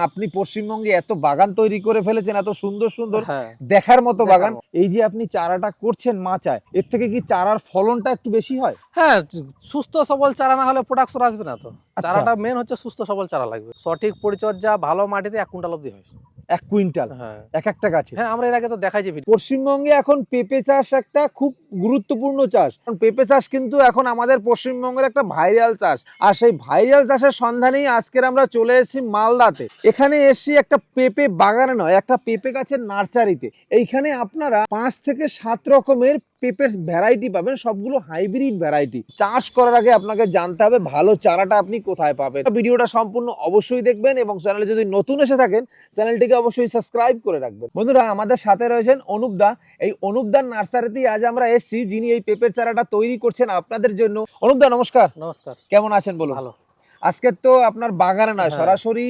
আপনি পশ্চিমবঙ্গে এত বাগান তৈরি করে ফেলেছেন, এত সুন্দর সুন্দর দেখার মতো বাগান। এই যে আপনি চারাটা করছেন মাচায়, এর থেকে কি চারার ফলনটা একটু বেশি হয়? হ্যাঁ, সুস্থ সবল চারা না হলে প্রোডাকশন আসবে না তো। চারাটা মেন হচ্ছে সুস্থ সবল চারা লাগবে। সঠিক পরিচর্যা ভালো মাটিতে 1 কুইন্টাল অবধি হয়। 1 কুইন্টাল এক একটা গাছে? হ্যাঁ, আমরা এর আগে তো দেখাইছি। পশ্চিমবঙ্গে এখন পেঁপে চাষ একটা খুব গুরুত্বপূর্ণ চাষ। কারণ পেঁপে চাষ কিন্তু এখন আমাদের পশ্চিমবঙ্গের একটা ভাইরাল চাষ। আর সেই ভাইরাল চাষের সন্ধানেই আজকের আমরা চলে এসেছি মালদাতে। এখানে এসেছি একটা পেঁপে বাগানে নয়, একটা পেঁপে গাছের নার্সারিতে। এইখানে আপনারা 5 থেকে 7 রকমের পেঁপের ভ্যারাইটি পাবেন, সবগুলো হাইব্রিড ভ্যারাইটি। চাষ করার আগে আপনাকে জানতে হবে ভালো চারাটা আপনি কোথায় পাবেন। ভিডিওটা সম্পূর্ণ অবশ্যই দেখবেন এবং চ্যানেলে যদি নতুন এসে থাকেন চ্যানেলটিকে অবশ্যই সাবস্ক্রাইব করে রাখবেন। বন্ধুরা, আমাদের সাথে রয়েছেন অনুপদা। এই অনুপদার নার্সারিতেই আজ আমরা এসেছি, যিনি এই পেঁপের চারাটা তৈরি করছেন আপনাদের জন্য। অনুপদা নমস্কার। নমস্কার। কেমন আছেন বলুন? ভালো। আজকে তো আপনার বাগানে নয়, সরাসরি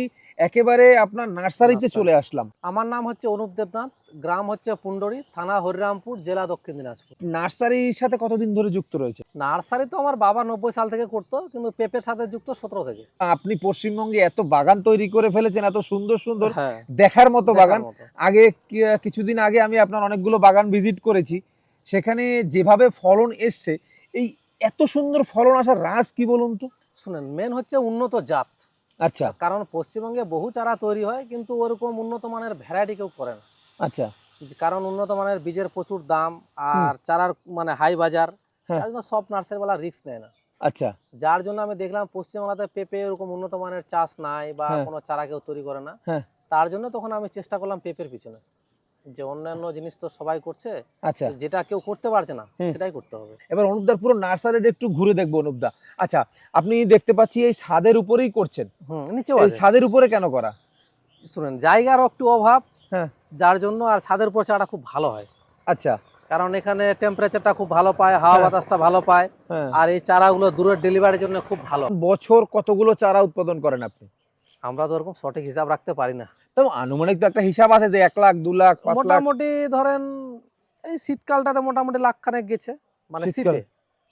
একেবারে আপনার নার্সারিতে চলে আসলাম। আমার নাম হচ্ছে অনুপ দেবনাথ, গ্রাম হচ্ছে পুন্ডরি, থানা হরিরামপুর, জেলা দক্ষিণ দিনাজপুর। নার্সারির সাথে কতদিন ধরে যুক্ত রয়েছে? নার্সারি তো আমার বাবা 90 সাল থেকে করতো, কিন্তু পেঁপের সাথে যুক্ত 17 থেকে। আপনি পশ্চিমবঙ্গে এত বাগান তৈরি করে ফেলেছেন, এত সুন্দর সুন্দর দেখার মতো বাগান। আগে কিছুদিন আগে আমি আপনার অনেকগুলো বাগান ভিজিট করেছি, সেখানে যেভাবে ফলন এসছে, এই এত সুন্দর ফলন আসার রাজ কি বলুন তো? শুনেন, মেন হচ্ছে উন্নত জাত। আচ্ছা। কারণ পশ্চিমবঙ্গে বহু চারা তৈরি হয়, কিন্তু ওরকম উন্নত মানের ভ্যারাইটি কেউ করে না। আচ্ছা। কারণ উন্নত মানের বীজের প্রচুর দাম আর চারার মানে হাই বাজার, তার জন্য সব নার্সারিওয়ালা রিস্ক নেয় না। আচ্ছা। যার জন্য আমি দেখলাম পশ্চিমবাংলাতে পেঁপে এরকম উন্নত মানের চাষ নাই বা কোনো চারা কেউ তৈরি করে না। তার জন্য তখন আমি চেষ্টা করলাম পেঁপের পিছনে, যে অন্যান্য জিনিস তো সবাই করছে, আচ্ছা, যেটা কেউ করতে পারছে না সেটাই করতে হবে। এবার অনুপদার পুরো নার্সারিটা একটু ঘুরে দেখবো। অনুপদা, আচ্ছা, আপনি দেখতে পাচ্ছি এই ছাদের উপরেই করছেন। নিচেও এই ছাদের উপরে কেন করা? শুনেন, জায়গার একটু অভাব, যার জন্য। আর ছাদের উপর চারা খুব ভালো হয়। আচ্ছা। কারণ এখানে টেম্পারেচারটা খুব ভালো পায়, হাওয়া বাতাসটা ভালো পায়, আর এই চারাগুলো দূরের ডেলিভারির জন্য খুব ভালো। বছর কতগুলো চারা উৎপাদন করেন আপনি? আমরা তো ওরকম সঠিক হিসাব রাখতে পারি না। তো আনুমানিক তো একটা হিসাব আছে যে 1 লাখ 2 লাখ 5 লাখ। মোটামুটি ধরেন এই শীতকালটাতে মোটামুটি লাখ খানেক গেছে, মানে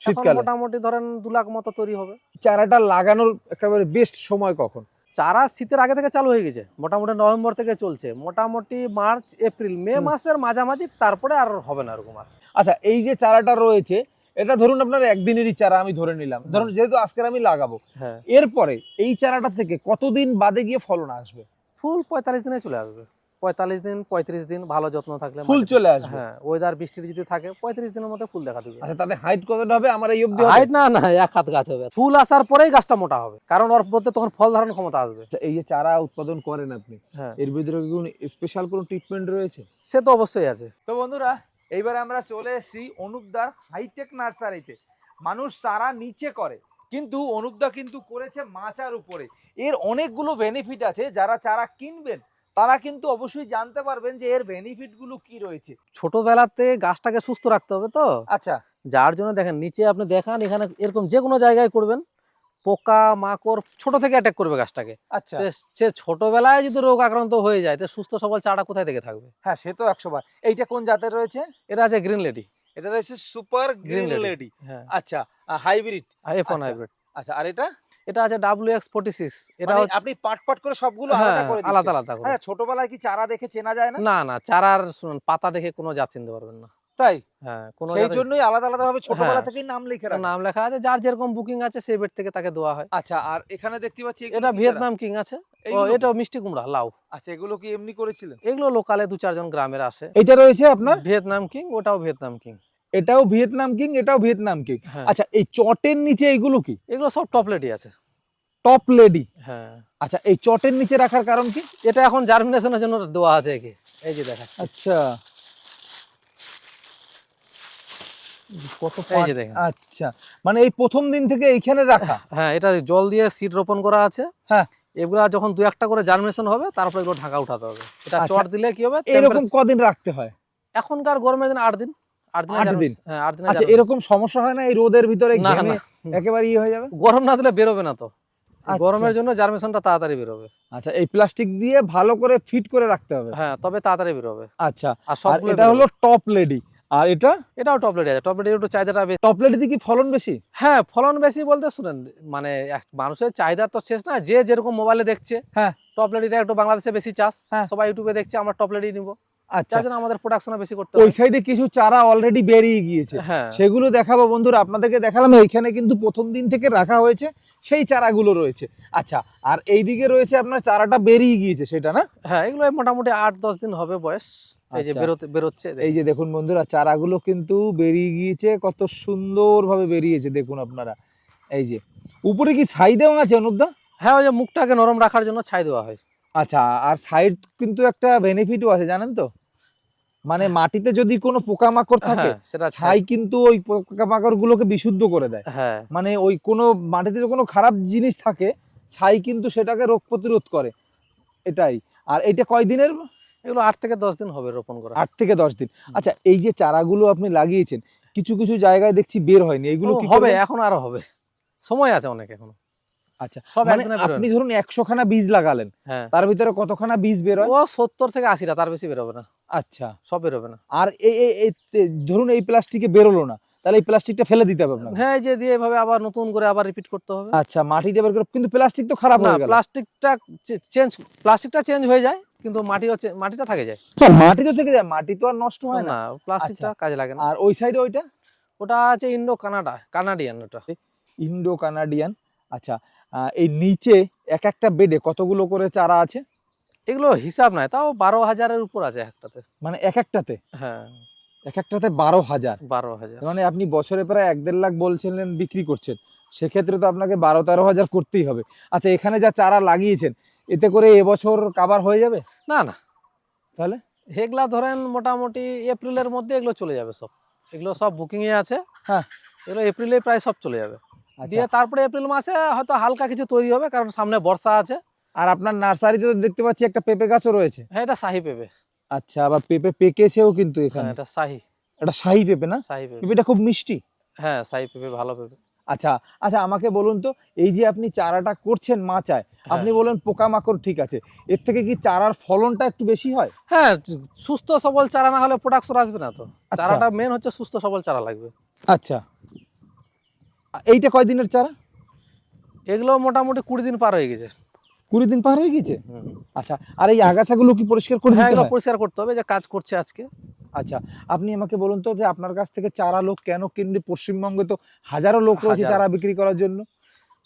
শীতকালে মোটামুটি ধরেন 2 লাখ মতো তৈরি হবে। চারাটা লাগানোর একেবারে বেস্ট সময় কখন? চারা শীতের আগে থেকে চালু হয়ে গেছে, মোটামুটি নভেম্বর থেকে চলছে, মোটামুটি মার্চ এপ্রিল মে মাসের মাঝামাঝি, তারপরে আর হবে না এরকম আর। আচ্ছা, এই যে চারাটা রয়েছে, এটা ধরুন আপনার একদিনেরই চারা আমি ধরে নিলাম, ধরুন যেহেতু আজকের আমি লাগাবো, এরপরে এই চারাটা থেকে কতদিন বাদে গিয়ে ফলন আসবে? ফুল 45 দিনে চলে আসবে। 45 দিন 35 দিন ভালো যত্ন থাকলে ফুল চলে আসবে। ওয়েদার বৃষ্টির যদি থাকে 35 দিনের মধ্যে ফুল দেখা দিবে। আচ্ছা, তাতে হাইট কতটা হবে? আমার এই অবধি হাইট না 1 হাত গাছ হবে। ফুল আসার পরেই গাছটা মোটা হবে, কারণ ওর মধ্যে তখন ফল ধারণ ক্ষমতা আসবে। এই যে চারা উৎপাদন করেন আপনি, এর ভিতরে কি কোনো স্পেশাল কোনো ট্রিটমেন্ট রয়েছে? সে তো অবশ্যই আছে। তো বন্ধুরা, এইবারে আমরা চলে এসেছি অনুপদার হাইটেক নার্সারিতে। মানুষ চারা নিচে করে, কিন্তু অনুপদা কিন্তু করেছে মাচার উপরে। এর অনেকগুলো বেনিফিট আছে, যারা চারা কিনবেন তারা কিন্তু অবশ্যই জানতে পারবেন যে এর বেনিফিট গুলো কি রয়েছে। ছোটবেলাতে গাছটাকে সুস্থ রাখতে হবে তো। আচ্ছা। যার জন্য দেখেন নিচে আপনি দেখান, এখানে এরকম যে কোনো জায়গায় করবেন, পোকা মাকড় ছোট থেকে অ্যাটাক করবে গাছটাকে। আচ্ছা। সে ছোটবেলায় যদি রোগ আক্রান্ত হয়ে যায়, তো সুস্থ সবল চারা কোথায় থেকে থাকবে? হ্যাঁ, সে তো 100 বার। এইটা কোন জাতের রয়েছে? এটা আছে গ্রিন লেডি। এটা রয়েছে সুপার গ্রিন লেডি। আচ্ছা, হাইব্রিড। F1 hybrid. আচ্ছা, আর এটা? এটা আছে WX46। এটা আপনি পাট করে সবগুলো আলাদা করে দিচ্ছেন? আলাদা আলাদা করে। হ্যাঁ, ছোটবেলায় কি চারা দেখে চেনা যায় না? না না, চারার শুনুন পাতা দেখে কোনো জাত চিনতে পারবেন না। তাই? কোনো সেই জন্যই আলাদা আলাদা ভাবে ছোটবেলা থেকেই নাম লিখে রাখা। নাম লেখা আছে, যার যেরকম বুকিং আছে সেই বেড থেকে তাকে দেওয়া হয়। আচ্ছা, আর এখানে দেখতে পাচ্ছি এটা ভিয়েতনাম কিং আছে, এটা মিষ্টি কুমড়া লাউ। আচ্ছা, এগুলো কি এমনি করেছিলেন? এগুলো লোকালে 2-4 জন গ্রামের আসে। এটা রয়েছে আপনার ভিয়েতনাম কিং, ওটাও ভিয়েতনাম কিং। এটাও ভিয়েতনাম কিং, এটাও ভিয়েতনাম কিং। আচ্ছা, এই চটের নিচে এগুলো কি? এগুলো সব টপ লেডি আছে। Top lady? হ্যাঁ। আচ্ছা, এই চটের নিচে রাখার কারণ কি? এটা এখন জার্মিনেশনের জন্য দেওয়া আছে একে, এই যে দেখাচ্ছি। আচ্ছা, কত এই যে দেখেন। আচ্ছা, মানে এই প্রথম দিন থেকে এইখানে রাখা? হ্যাঁ, এটা জল দিয়ে সিড রোপণ করা আছে। হ্যাঁ, এগুলা যখন 2-1টা করে জার্মিনেশন হবে, তারপর এগুলো ঢাকা উঠাতে হবে। এটা চট দিলে কি হবে? এরকম কদিন রাখতে হয়? এখনকার গরমের দিন 8 দিন। 8 দিন। হ্যাঁ, 8 দিন। আচ্ছা, এরকম সমস্যা হয় না এই রোদের ভিতরে ঘেমে একেবারে হয়ে যাবে? গরম না দিলে বেরোবে না তো। গরমের জন্য জার্মিনেশনটা তাড়াতাড়ি বেরোবে। আচ্ছা, এই প্লাস্টিক দিয়ে ভালো করে ফিট করে রাখতে হবে? হ্যাঁ, তবে তাড়াতাড়ি বেরোবে। আচ্ছা, আর এটা হলো টপ লেডি। আর এটাও টপলেট আছে, টপলেটের একটু চাহিদাটা বেশি। টপলেটে কি ফলন বেশি? হ্যাঁ, ফলন বেশি বলতে শুনেন, মানে মানুষের চাহিদা তো শেষ না, যে যেরকম মোবাইলে দেখছে হ্যাঁ টপলেট এটা একটু বাংলাদেশে বেশি চাষ, সবাই ইউটিউবে দেখছে, আমরা টপলেটই নিব। আচ্ছা, তার জন্য আমাদের প্রোডাকশন বেশি করতে ওই সাইডে কিছু চারা অলরেডি বেরিয়ে গিয়েছে, সেগুলো দেখাবো বন্ধুরা, আপনাদেরকে দেখালাম। এইখানে কিন্তু প্রথম দিন থেকে রাখা হয়েছে সেই চারাগুলো রয়েছে। আচ্ছা, আর এইদিকে রয়েছে আপনার চারাটা বেরিয়ে গিয়েছে সেটা না? হ্যাঁ, এগুলো মোটামুটি 8-10 দিন হবে বয়স। এই যে বেরোচ্ছে, এই যে দেখুন বন্ধুরা, চারাগুলো কিন্তু বেরিয়ে গিয়েছে, কত সুন্দরভাবে বেরিয়েছে দেখুন আপনারা। এই যে উপরে কি ছাই দেওয়া আছে অনুপদা? হ্যাঁ, ওই যে মুখটাকে নরম রাখার জন্য ছাই দেওয়া হয়। আচ্ছা, আর সাইড কিন্তু একটা বেনিফিটও আছে জানেন তো, মানে মাটিতে যদি কোনো পোকামাকড় থাকে ছাই কিন্তু ওই পোকামাকড় গুলোকে বিশুদ্ধ করে দেয়। মানে ওই কোনো মাটিতে যদি কোনো খারাপ জিনিস থাকে, ছাই কিন্তু সেটাকে রোগ প্রতিরোধ করে, এটাই। আর এইটা কয় দিনের? এগুলো 8 থেকে 10 দিন হবে রোপণ করা। 8 থেকে 10 দিন। আচ্ছা, এই যে চারাগুলো আপনি লাগিয়েছেন, কিছু কিছু জায়গায় দেখছি বের হয়নি, এগুলো কি হবে? এখন আরো হবে, সময় আছে অনেক এখনো। আচ্ছা, মানে আপনি ধরুন 100 খানা বীজ লাগালেন, তার ভিতরে কতখানা বীজ বের হয়? ও 70 থেকে 80টা, তার বেশি বের হবে না। আচ্ছা, সব বের হবে না। আর এই ধরুন এই প্লাস্টিকে বেরোলো না, তাহলে এই প্লাস্টিকটা ফেলে দিতে হবে আপনাকে? হ্যাঁ, যে দিয়ে এভাবে আবার নতুন করে আবার রিপিট করতে হবে। আচ্ছা, মাটিটা বের করে, কিন্তু প্লাস্টিক তো খারাপ হয়ে গেল। প্লাস্টিকটা চেঞ্জ হয়ে যায়, কিন্তু মাটিটা থাকে যায়। মাটি তো থেকে যায়, মাটি তো আর নষ্ট হয় না, প্লাস্টিকটা কাজে লাগে না। আর ওই সাইডে ওটা আছে কানাডিয়ান। ওটা ইন্ডো কানাডিয়ান। আচ্ছা, এই নিচে এক একটা বেডে কতগুলো করে চারা আছে? এগুলো হিসাব নাই, তাও 12,000-এর উপর আছে একটাতে। মানে এক একটাতে? হ্যাঁ, এক একটাতে 12,000। 12,000 মানে আপনি বছরে প্রায় 1-1.5 লাখ বলছিলেন বিক্রি করছেন, সেক্ষেত্রে তো আপনাকে 12-13,000 করতেই হবে। আচ্ছা, এখানে যা চারা লাগিয়েছেন, এতে করে এবছর কাভার হয়ে যাবে? না না, তাহলে এগুলা ধরেন মোটামুটি এপ্রিলের মধ্যে এগুলো চলে যাবে সব। এগুলো সব বুকিং এ আছে। হ্যাঁ, এগুলো এপ্রিলে প্রায় সব চলে যাবে। দিয়ে তারপরে এপ্রিল মাসে হয়তো হালকা কিছু তৈরি হবে, কারণ সামনে বর্ষা আছে। আর আপনার নার্সারিতে তো দেখতে পাচ্ছি একটা পেঁপে গাছও রয়েছে। হ্যাঁ, এটা শাহী পেঁপে। আচ্ছা, আবার পেঁপে পেকেছেও কিন্তু এখানে। এটা শাহী, এটা শাহী পেঁপে না? শাহী পেঁপে। পেঁপেটা খুব মিষ্টি। হ্যাঁ, শাহী পেঁপে, ভালো পেঁপে। আচ্ছা আচ্ছা, আমাকে বলুন তো, এই যে আপনি চারাটা করছেন মাচায়, আপনি বলেন পোকামাকড় ঠিক আছে, এর থেকে কি চারার ফলনটা একটু বেশি হয়? হ্যাঁ, সুস্থ সবল চারা না হলে প্রোডাকশন আসবে না তো। চারাটা মেন হচ্ছে সুস্থ সবল চারা লাগবে। আচ্ছা, এইটা কয় দিনের চারা? এগুলো মোটামুটি 20 দিন পার হয়ে গেছে। 20 দিন পার হয়ে গেছে? আচ্ছা, আর এই আগাছাগুলো কি পরিষ্কার করে দিতে হয়? হ্যাঁ, এগুলো পরিষ্কার করতে হবে, যে কাজ করছে আজকে। আচ্ছা, আপনি আমাকে বলুন তো, যে আপনার কাছ থেকে চারা লোক কেন কিনবে? পশ্চিমবঙ্গে তো হাজারো লোক রয়েছে চারা বিক্রি করার জন্য।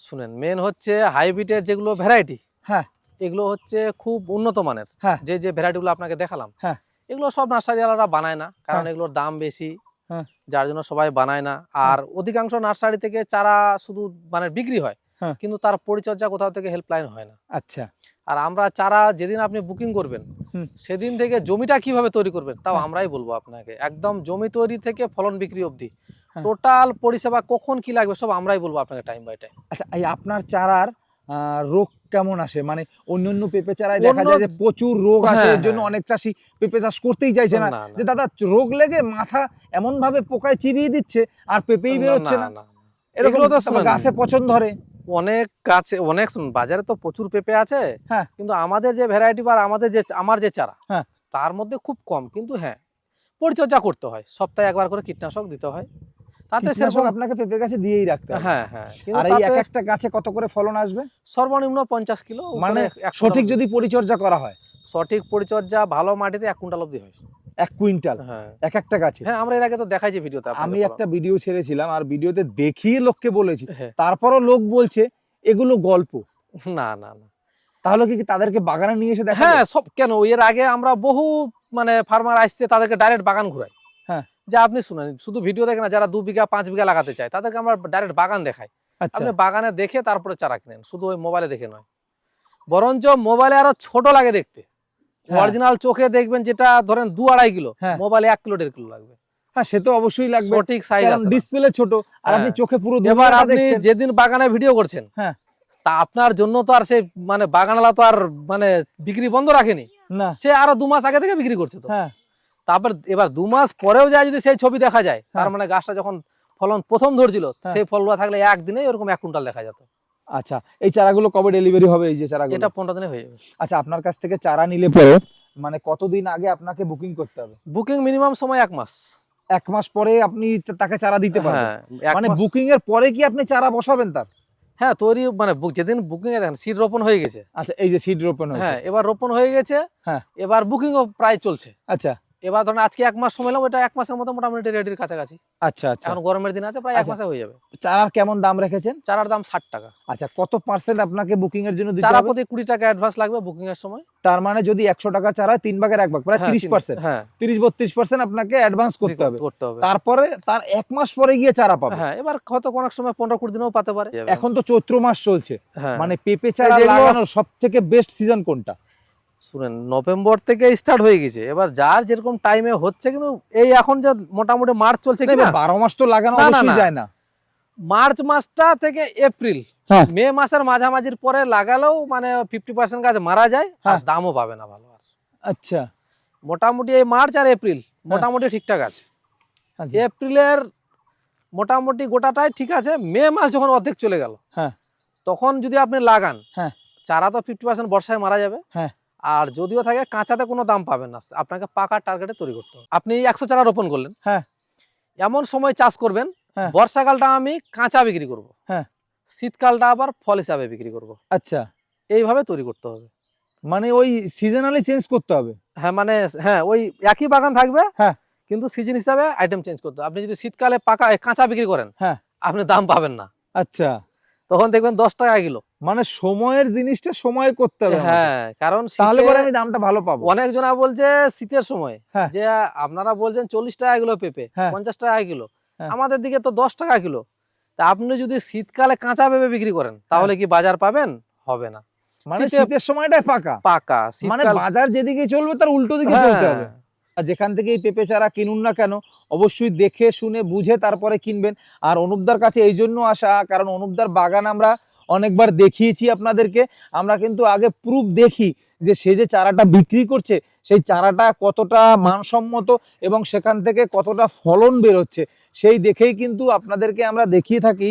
শুনেন, মেন হচ্ছে হাইব্রিডের যেগুলো ভ্যারাইটি, হ্যাঁ, এগুলো হচ্ছে খুব উন্নত মানের। যে ভ্যারাইটিগুলো আপনাকে দেখালাম, এগুলো সব নার্সারিওয়ালারা বানায় না, কারণ এগুলোর দাম বেশি, যার জন্য সবাই বানায় না। আর অধিকাংশ নার্সারি থেকে চারা শুধু মানে বিক্রি হয়, কিন্তু তার পরিচর্যা কোথাও থেকে হেল্পলাইন হয় না। আচ্ছা, আর আমরা চারা যেদিন আপনি বুকিং করবেন, সেদিন থেকে জমিটা কিভাবে তৈরি করবেন তাও আমরাই বলবো আপনাকে। একদম জমি তৈরি থেকে ফলন বিক্রি অবধি টোটাল পরিষেবা, কখন কি লাগবে সব আমরাই বলবো আপনাকে টাইম বাই টাইম। আচ্ছা, এই আপনার চারার রোগ কেমন আসে? মানে অন্যান্য পেঁপে চারায় দেখা যায় যে প্রচুর রোগ আসে, এর জন্য অনেক চাষি পেঁপে চাষ করতেই চাইছে না, যে দাদা রোগ লেগে মাথা এমন ভাবে পোকায় চিবিয়ে দিচ্ছে আর পেঁপেই বেরোচ্ছে না, এরকম তো গাছে পছন্দ ধরে। অনেক গাছে অনেক, বাজারে তো প্রচুর পেঁপে আছে, কিন্তু আমাদের যে ভ্যারাইটি বা আমার যে চারা, তার মধ্যে খুব কম। কিন্তু হ্যাঁ, পরিচর্যা করতে হয়, সপ্তাহে একবার করে কীটনাশক দিতে হয়, তাতে সেরকম আপনাকে পেঁপে গাছে দিয়েই রাখতে হবে। হ্যাঁ হ্যাঁ। আর এই এক একটা গাছে কত করে ফলন আসবে? সর্বনিম্ন 50 কিলো। মানে সঠিক যদি পরিচর্যা করা হয়, সঠিক পরিচর্যা ভালো মাটিতে 1 কুইন্টাল অবধি হয়। 1 কুইন্টাল? হ্যাঁ, এক একটা গাছে। হ্যাঁ, আমরা এর আগে তো দেখাইছি ভিডিওতে। আমি একটা ভিডিও ছেড়েছিলাম, আর ভিডিওতে দেখিয়ে লোককে বলেছি, তারপরও লোক বলছে এগুলো গল্প। না না না, তাহলে কি তাদেরকে বাগানে নিয়ে এসে দেখা? হ্যাঁ, সব কেন, এর আগে আমরা বহু মানে ফার্মার আসছে, তাদেরকে ডাইরেক্ট বাগান ঘুরাই। হ্যাঁ, যে আপনি শুনেন, শুধু ভিডিও দেখেন না, যারা 2 বিঘা 5 বিঘা লাগাতে চায় তাদেরকে আমরা ডাইরেক্ট বাগান দেখাই। আপনি বাগানে দেখে তারপরে চারা কিনেন, শুধু ওই মোবাইলে দেখে নয়। বরঞ্চ মোবাইলে আরো ছোট লাগে দেখতে, অরিজিনাল চোখে দেখবেন যেটা ধরেন 2-2.5 কিলো, মোবাইলে 1 কিলো 1.5 কিলো লাগবে। হ্যাঁ, সে তো অবশ্যই লাগবে, সঠিক সাইজ আছে, ডিসপ্লে ছোট, আর আপনি চোখে পুরো। এবার আপনি যেদিন বাগানে ভিডিও করছেন, হ্যাঁ, তা আপনার জন্য তো আর সেই মানে বাগানওয়ালা তো আর মানে বিক্রি বন্ধ রাখেনি না, সে আরো 2 মাস আগে থেকে বিক্রি করছে। তো হ্যাঁ, তারপর এবার 2 মাস পরেও যায় যদি সেই ছবি দেখা যায়, তার মানে গাছটা যখন ফলন প্রথম ধরছিল, সেই ফলগুলো থাকলে একদিনে এরকম 1 কুইন্টাল দেখা যেত। আচ্ছা, এই চারাগুলো কবে ডেলিভারি হবে? এই যে চারাগুলো, এটা 15 দিনে হয়ে যাবে। আচ্ছা, আপনার কাছ থেকে চারা নিলে পরে মানে কতদিন আগে আপনাকে বুকিং করতে হবে? বুকিং মিনিমাম সময় 1 মাস। 1 মাস পরে আপনি তাকে চারা দিতে পারবেন। হ্যাঁ, এক মানে মাস- বুকিং এর পরে কি আপনি চারা বসাবেন তার? হ্যাঁ তৈরি মানে যেদিন বুকিং এ দেখেন সিড রোপণ হয়ে গেছে। আচ্ছা, এই যে সিড রোপণ হয়েছে। হ্যাঁ এবার রোপণ হয়ে গেছে। হ্যাঁ। এবার বুকিংও প্রায় চলছে। আচ্ছা এবার ধরেন আজকে 1 মাস সময় লাগবে, এটা 1 মাসের মতো মোটামুটি রেডির কাছাকাছি। আচ্ছা আচ্ছা। এখন গরমের দিন আছে, প্রায় 1 আচ্ছা। মাসে হয়ে যাবে। চারার কেমন দাম রেখেছেন? চারার দাম 60 টাকা। আচ্ছা, কত পার্সেন্ট আপনাকে বুকিং এর জন্য দিতে চারা হবে? প্রতি 20 টাকা অ্যাডভান্স লাগবে বুকিং এর সময়। তার মানে যদি 100 টাকা চারা 3 ভাগের 1 ভাগ, প্রায় হ্যাঁ, 30%, হ্যাঁ 30-32% আপনাকে অ্যাডভান্স করতে হবে। করতে হবে। তারপরে তার 1 মাস পরে গিয়ে চারা পাবে। হ্যাঁ এবার হয়তো অনেক সময় 15-20 দিনেও পাতে পারে। এখন তো চৈত্র মাস চলছে, হ্যাঁ মানে পেঁপে চারা যেগুলো- লাগানোর সবথেকে বেস্ট সিজন কোনটা? শুনেন, নভেম্বর থেকে স্টার্ট হয়ে গেছে। এবার যার যেরকম টাইমে হচ্ছে, কিন্তু এই এখন যে মোটামুটি মার্চ চলছে কি না, 12 মাস তো লাগানো না, না, অবশ্যই না। যায় না। মার্চ মাসটা থেকে এপ্রিল, হ্যাঁ। মে মাসের মাঝামাঝির পরে লাগালেও মানে 50% গাছ মারা যায়, আর হ্যাঁ। দামও পাবে না ভালো। আর আচ্ছা মোটামুটি এই মার্চ আর এপ্রিল মোটামুটি ঠিকঠাক আছে। আচ্ছা। এপ্রিলের মোটামুটি গোটাটাই ঠিক আছে। মে মাস যখন অর্ধেক চলে গেল, হ্যাঁ। তখন যদি আপনি লাগান, হ্যাঁ। চারা তো 50% বর্ষায় মারা যাবে। হ্যাঁ। আর যদিও থাকে, কাঁচাতে কোনো দাম পাবেন না, আপনাকে পাকা টার্গেটে তৈরি করতে হবে। আপনি 100 চারা রোপণ করলেন, হ্যাঁ। এমন সময় চাষ করবেন, হ্যাঁ। বর্ষাকালটা আমি কাঁচা বিক্রি করব, হ্যাঁ। শীতকালটা আবার ফল হিসাবে বিক্রি করব। আচ্ছা, এইভাবে তৈরি করতে হবে। মানে ওই সিজনালি চেঞ্জ করতে হবে। হ্যাঁ মানে হ্যাঁ, ওই একই বাগান থাকবে, হ্যাঁ। কিন্তু সিজন হিসাবে আইটেম চেঞ্জ করতে হবে। আপনি যদি শীতকালে পাকা কাঁচা বিক্রি করেন, হ্যাঁ, আপনি দাম পাবেন না। আচ্ছা, তখন দেখবেন 10 টাকা কিলো। মানে সময়ের জিনিসটা সময় করতে হবে আমাকে। হ্যাঁ, কারণ তাহলে শীতে পরে আমি দামটা ভালো পাবো। অনেকজনা বলছে শীতের সময় হ্যাঁ। যে আপনারা বলছেন 40 টাকা কিলো পেঁপে, হ্যাঁ। 50 টাকা কিলো, হ্যাঁ। আমাদের দিকে তো 10 টাকা কিলো। তা আপনি যদি শীতকালে কাঁচা পেঁপে বিক্রি করেন, তাহলে কি বাজার পাবেন? হবে না। মানে শীতে শীতের সময়টাই পাকা, পাকা মানে শীতকাল। বাজার যেদিকে চলবে তার উল্টো দিকে চলতে হবে। আর যেখান থেকে এই পেঁপে চারা কিনুন না কেন, অবশ্যই দেখে শুনে বুঝে তারপরে কিনবেন। আর অনুপদার কাছে এই জন্য আসা, কারণ অনুপদার বাগান আমরা অনেকবার দেখিয়েছি আপনাদেরকে। আমরা কিন্তু আগে প্রুফ দেখি যে সে যে চারাটা বিক্রি করছে, সেই চারাটা কতটা মানসম্মত এবং সেখান থেকে কতটা ফলন বেরোচ্ছে, সেই দেখেই কিন্তু আপনাদেরকে আমরা দেখিয়ে থাকি।